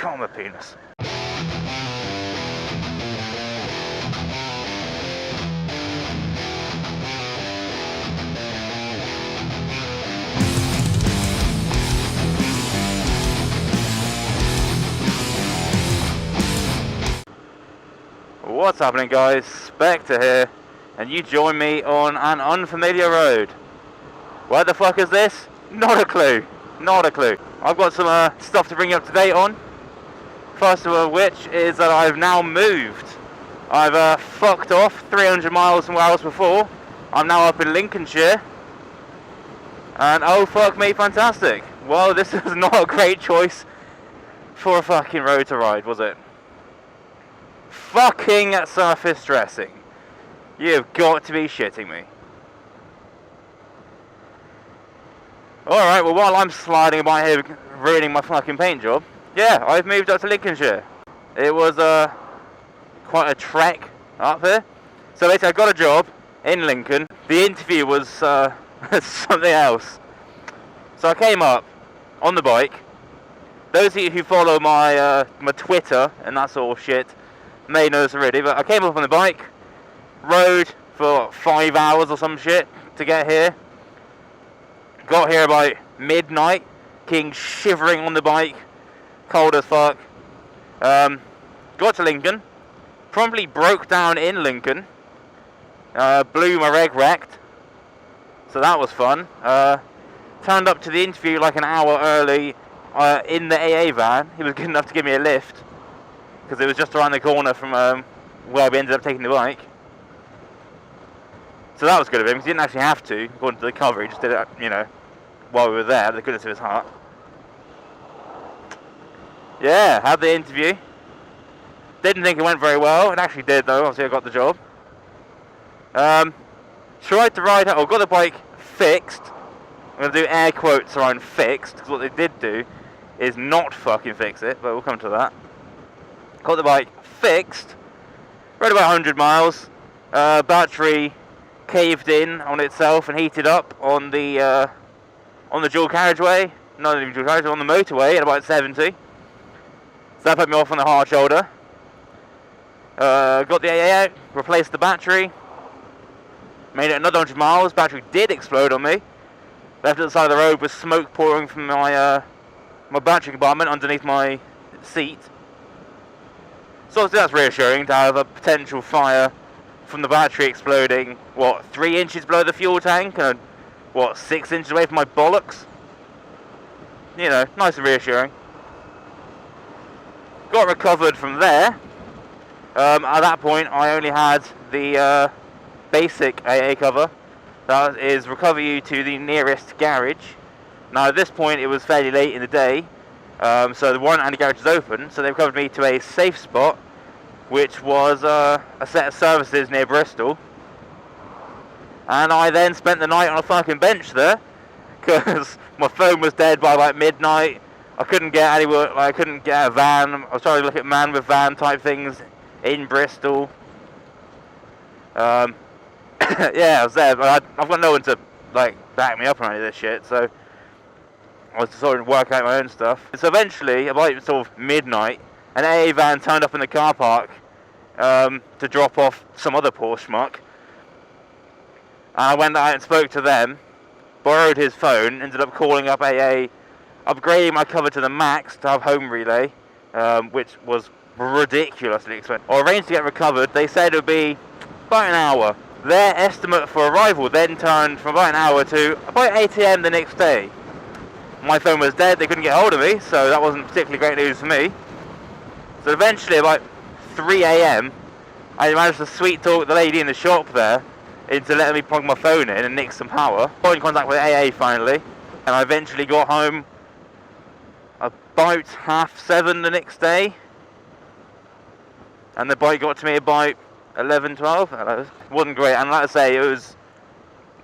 comma penis. What's happening, guys? Spectre here, and you join me on an unfamiliar road. Where the fuck is this? Not a clue. Not a clue. I've got some stuff to bring you up to date on. First of which is that I've now moved. I've fucked off 300 miles from where I was before. I'm now up in Lincolnshire. And oh fuck me, fantastic. Well, this is not a great choice for a fucking road to ride, was it? Fucking surface dressing. You've got to be shitting me. Alright, well, while I'm sliding by here ruining my fucking paint job, yeah, I've moved up to Lincolnshire. It was quite a trek up here. So basically I got a job in Lincoln. The interview was something else. So I came up on the bike. Those of you who follow my my Twitter and that sort of shit may know this already, but I came up on the bike, rode for 5 hours or some shit to get here. Got here about midnight, king shivering on the bike, cold as fuck. Got to Lincoln, promptly broke down in Lincoln, blew my reg wrecked, so that was fun. Turned up to the interview like an hour early in the AA van. He was good enough to give me a lift, because it was just around the corner from where we ended up taking the bike. So that was good of him, because he didn't actually have to, according to the cover. He just did it, you know, while we were there, the goodness of his heart. Yeah, had the interview. Didn't think it went very well. It actually did, though. Obviously I got the job. Tried to ride out, or got the bike fixed. I'm going to do air quotes around fixed, because what they did do is not fucking fix it, but we'll come to that. Got the bike fixed, rode about 100 miles, battery caved in on itself and heated up on the dual carriageway, not even dual carriageway, on the motorway at about 70. So that put me off on the hard shoulder. Got the AA out, replaced the battery, made it another 100 miles, battery did explode on me. Left at the side of the road with smoke pouring from my my battery compartment underneath my seat. So obviously that's reassuring to have a potential fire from the battery exploding, what, 3 inches below the fuel tank and, what, 6 inches away from my bollocks? You know, nice and reassuring. Got recovered from there. At that point I only had the basic AA cover. That is recover you to the nearest garage. Now at this point it was fairly late in the day. So the one and the garage is open, so they've covered me to a safe spot, which was a set of services near Bristol. And I then spent the night on a fucking bench there, because my phone was dead by like midnight. I couldn't get anywhere, like, I couldn't get a van. I was trying to look at man with van type things in Bristol. Yeah, I was there, but I've got no one to like back me up on any of this shit, so I was just sort of working out my own stuff. So eventually, about sort of midnight, an AA van turned up in the car park to drop off some other poor schmuck. And I went out and spoke to them, borrowed his phone, ended up calling up AA, upgrading my cover to the max to have home relay, which was ridiculously expensive. I arranged to get recovered. They said it would be about an hour. Their estimate for arrival then turned from about an hour to about 8 AM the next day. My phone was dead, they couldn't get hold of me, so that wasn't particularly great news for me. So eventually, about 3 AM, I managed to sweet talk the lady in the shop there into letting me plug my phone in and nick some power. Got in contact with AA finally, and I eventually got home about 7:30 the next day. And the bike got to me about 11, 12. It wasn't great, and like I say, it was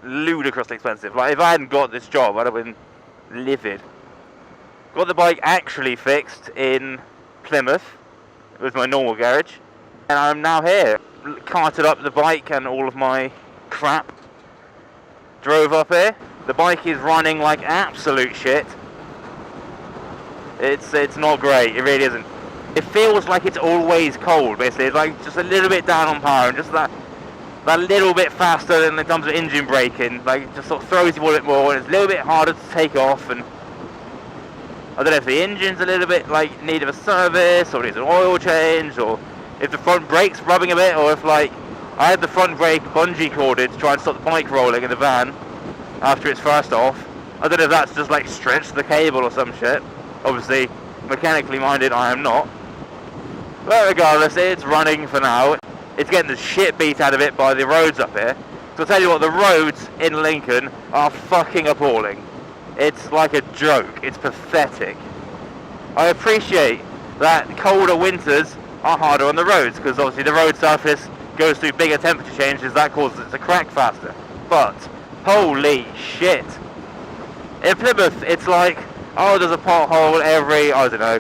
ludicrously expensive. Like, if I hadn't got this job, I'd have been livid. Got the bike actually fixed in Plymouth with my normal garage, and I'm now here. Carted up the bike and all of my crap. Drove up here. The bike is running like absolute shit. It's not great. It really isn't. It feels like it's always cold. Basically, it's like just a little bit down on power, and just that little bit faster than it comes with engine braking. Like it just sort of throws you a little bit more, and it's a little bit harder to take off. And I don't know if the engine's a little bit like need of a service, or needs an oil change, or if the front brake's rubbing a bit, or if like I had the front brake bungee corded to try and stop the bike rolling in the van after it's first off. I don't know if that's just like stretched the cable or some shit. Obviously, mechanically minded I am not. But regardless, it's running for now. It's getting the shit beat out of it by the roads up here. So I'll tell you what, the roads in Lincoln are fucking appalling. It's like a joke. It's pathetic. I appreciate that colder winters are harder on the roads, because obviously the road surface goes through bigger temperature changes, that causes it to crack faster. But, holy shit. In Plymouth, it's like, oh, there's a pothole every, I don't know,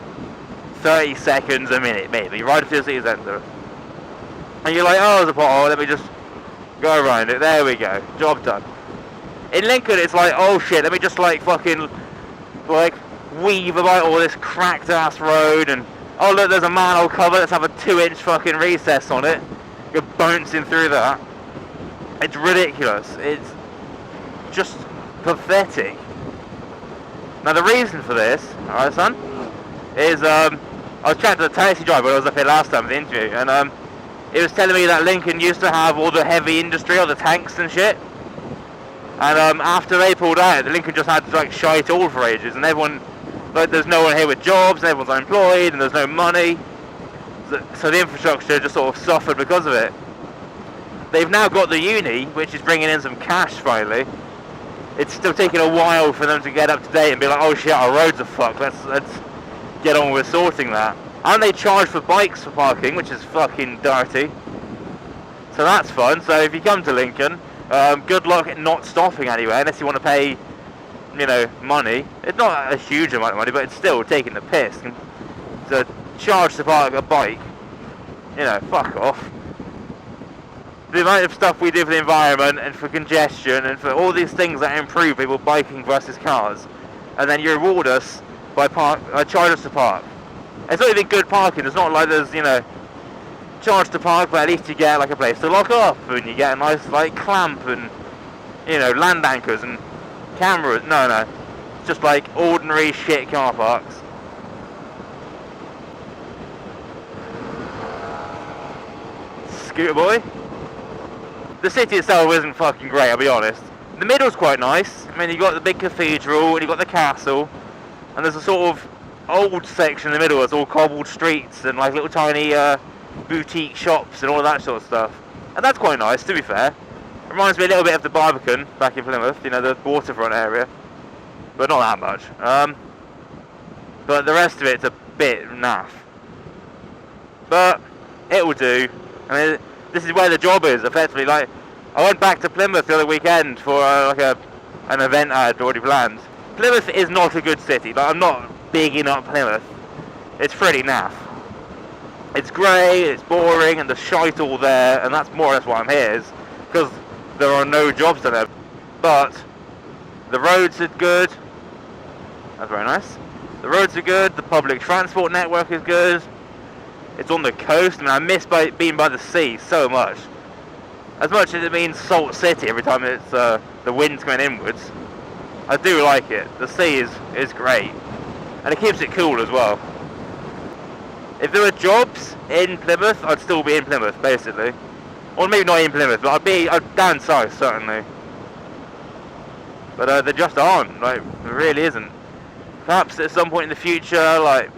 30 seconds, a minute maybe, right up to the city centre. And you're like, oh, there's a pothole, let me just go around it, there we go, job done. In Lincoln, it's like, oh shit, let me just like fucking, like, weave about all this cracked ass road, and oh look, there's a manhole cover, let's have a 2-inch fucking recess on it. You're bouncing through that. It's ridiculous. It's just pathetic. Now the reason for this, alright son, is I was chatting to the taxi driver when I was up here last time for the interview, and he was telling me that Lincoln used to have all the heavy industry, all the tanks and shit. And after they pulled out, Lincoln just had to like shite all for ages, and everyone, like, there's no one here with jobs, and everyone's unemployed, and there's no money. So the infrastructure just sort of suffered because of it. They've now got the uni, which is bringing in some cash finally. It's still taking a while for them to get up to date and be like, oh shit, our roads are fucked, let's get on with sorting that. And they charge for bikes for parking, which is fucking dirty. So that's fun. So if you come to Lincoln, good luck at not stopping anywhere unless you want to pay, you know, money. It's not a huge amount of money, but it's still taking the piss. And to charge to park a bike, you know, fuck off. The amount of stuff we do for the environment and for congestion and for all these things that improve people biking versus cars, and then you reward us by charge us to park. It's not even good parking. It's not like there's, you know, charge to park, but at least you get like a place to lock up, and you get a nice like clamp and, you know, land anchors and cameras. No, it's just like ordinary shit car parks. Scooter boy. The city itself isn't fucking great, I'll be honest. The middle's quite nice. I mean, you got the big cathedral and you got the castle, and there's a sort of old section in the middle. It's all cobbled streets and like little tiny boutique shops and all that sort of stuff. And that's quite nice, to be fair. It reminds me a little bit of the Barbican back in Plymouth, you know, the waterfront area. But not that much. But the rest of it's a bit naff. But it will do. I mean, this is where the job is, effectively. Like, I went back to Plymouth the other weekend for like an event I had already planned. Plymouth is not a good city. Like, I'm not bigging up Plymouth. It's pretty naff. It's grey, it's boring, and the shite all there, and that's more or less why I'm here, is because there are no jobs to there. But the roads are good. That's very nice. The roads are good, the public transport network is good. It's on the coast. I mean, I miss being by the sea so much. As much as it means Salt City every time it's the wind's going inwards, I do like it. The sea is great, and it keeps it cool as well. If there were jobs in Plymouth, I'd still be in Plymouth, basically. Or maybe not in Plymouth, but I'd down south, certainly. But there just aren't, like, there really isn't. Perhaps at some point in the future, like,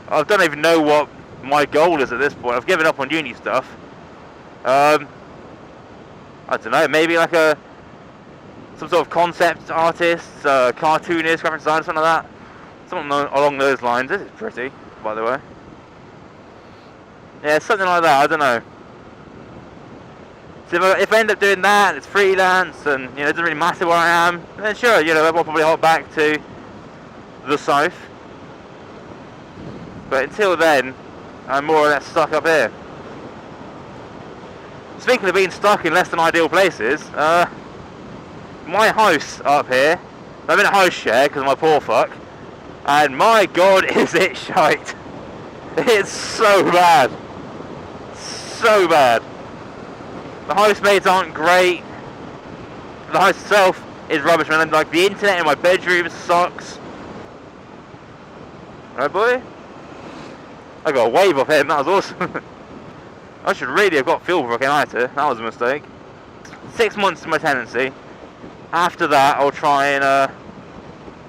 I don't even know what my goal is at this point. I've given up on uni stuff. I don't know, maybe like some sort of concept artist, cartoonist, graphic designer, something like that. Something along those lines. This is pretty, by the way. Yeah, something like that, I don't know. So if I end up doing that, it's freelance, and, you know, it doesn't really matter where I am, then sure, you know, I'll probably hop back to the south. But until then, I'm more or less stuck up here. Speaking of being stuck in less than ideal places, my house up here, I'm in a house share because I'm a poor fuck, and my god is it shite. It's so bad. So bad. The housemaids aren't great. The house itself is rubbish, man. Like, the internet in my bedroom sucks. Right, boy? I got a wave off him, that was awesome. I should really have got fuel before I came out here. That was a mistake. 6 months to my tenancy. After that, I'll try and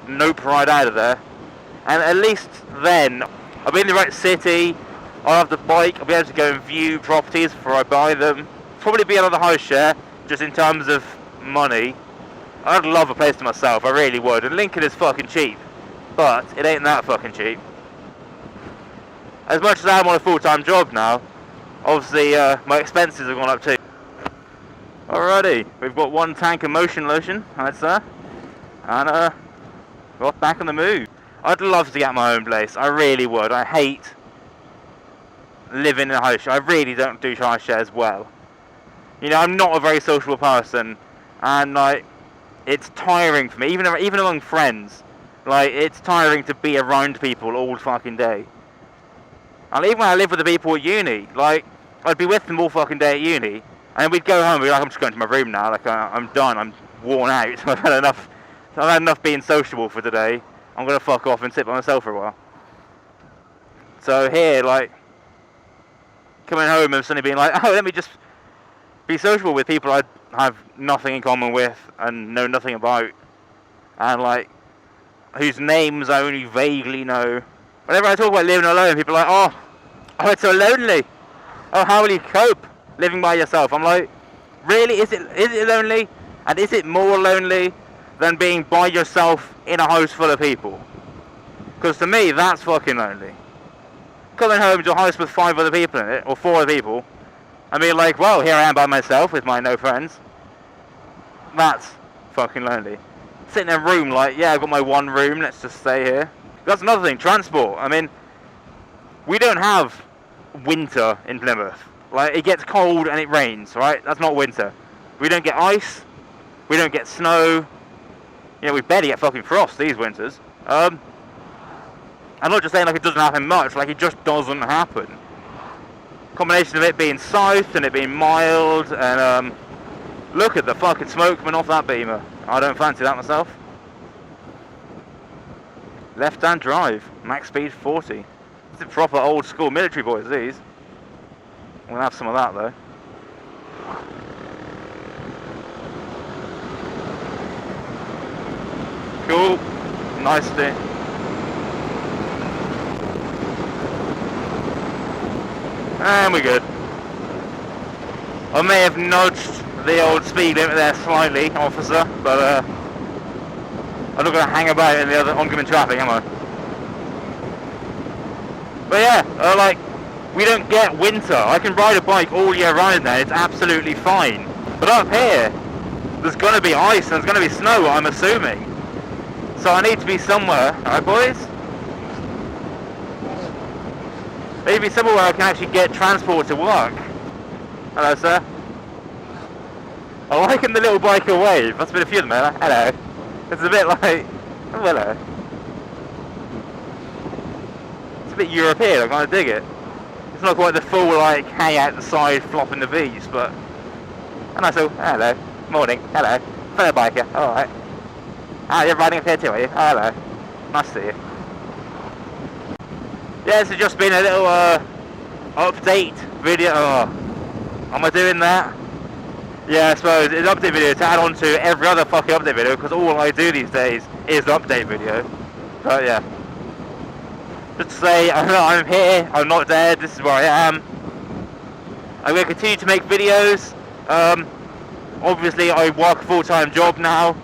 nope right out of there. And at least then, I'll be in the right city. I'll have the bike. I'll be able to go and view properties before I buy them. Probably be another house share, just in terms of money. I'd love a place to myself, I really would. And Lincoln is fucking cheap, but it ain't that fucking cheap. As much as I'm on a full-time job now, obviously my expenses have gone up too. Alrighty, we've got 1 tank of motion lotion, that's there. And got back on the move. I'd love to get my own place, I really would. I hate living in a house share. I really don't do house shares well. You know, I'm not a very sociable person, and like, it's tiring for me, even among friends. Like, it's tiring to be around people all fucking day. And even when I lived with the people at uni, like, I'd be with them all fucking day at uni, and we'd go home and be like, I'm just going to my room now, like, I'm done, I'm worn out, I've had enough being sociable for today, I'm going to fuck off and sit by myself for a while. So here, like, coming home and suddenly being like, oh, let me just be sociable with people I have nothing in common with and know nothing about, and like, whose names I only vaguely know. Whenever I talk about living alone, people are like, oh, it's so lonely. Oh, how will you cope living by yourself? I'm like, really? Is it lonely? And is it more lonely than being by yourself in a house full of people? Because to me, that's fucking lonely. Coming home to a house with 5 other people in it, or 4 other people, and being like, well, here I am by myself with my no friends. That's fucking lonely. Sitting in a room like, yeah, I've got my 1 room, let's just stay here. That's another thing, transport. I mean, we don't have winter in Plymouth. Like, it gets cold and it rains, right? That's not winter. We don't get ice. We don't get snow. You know, we barely get fucking frost these winters. I'm not just saying like it doesn't happen much, like it just doesn't happen. Combination of it being south and it being mild, and look at the fucking smoke coming off that beamer. I don't fancy that myself. Left-hand drive, max speed 40. It's a proper old school military boys, these. We'll have some of that though. Cool, nice day. And we're good. I may have nudged the old speed limit there slightly, officer, but I'm not going to hang about in the other oncoming traffic, am I? But yeah, like, we don't get winter. I can ride a bike all year round now, it's absolutely fine. But up here, there's going to be ice and there's going to be snow, I'm assuming. So I need to be somewhere, alright boys? Maybe somewhere where I can actually get transport to work. Hello, sir. I'm liking the little biker wave. Must have been a few of them there. Hello. It's a bit like, oh, hello. It's a bit European, I kind of dig it. It's not quite the full, like, hang out the side, flopping the V's, but... And I said, hello. Morning. Hello. Fellow biker. Alright. Ah, you're riding up here too, are you? Oh, hello. Nice to see you. Yeah, this has just been a little update video. Oh, am I doing that? Yeah, I suppose it's an update video to add on to every other fucking update video, because all I do these days is the update video. But yeah, just to say, I'm here, I'm not dead, this is where I am. I'm going to continue to make videos. Obviously I work a full-time job now,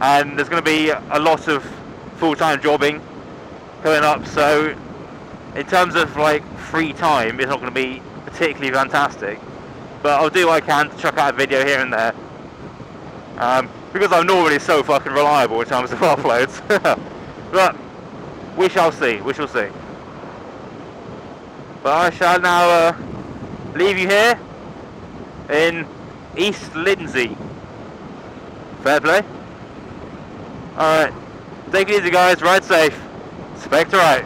and there's going to be a lot of full-time jobbing coming up, so in terms of like free time, it's not going to be particularly fantastic, but I'll do what I can to chuck out a video here and there, because I'm normally so fucking reliable in terms of uploads. But we shall see, we shall see. But I shall now leave you here in East Lindsey. Fair play. Alright, take it easy guys, ride safe. Back to right.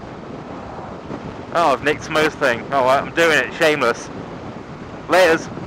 Oh, I've nicked Smo's thing. Oh, I'm doing it, shameless. Laters.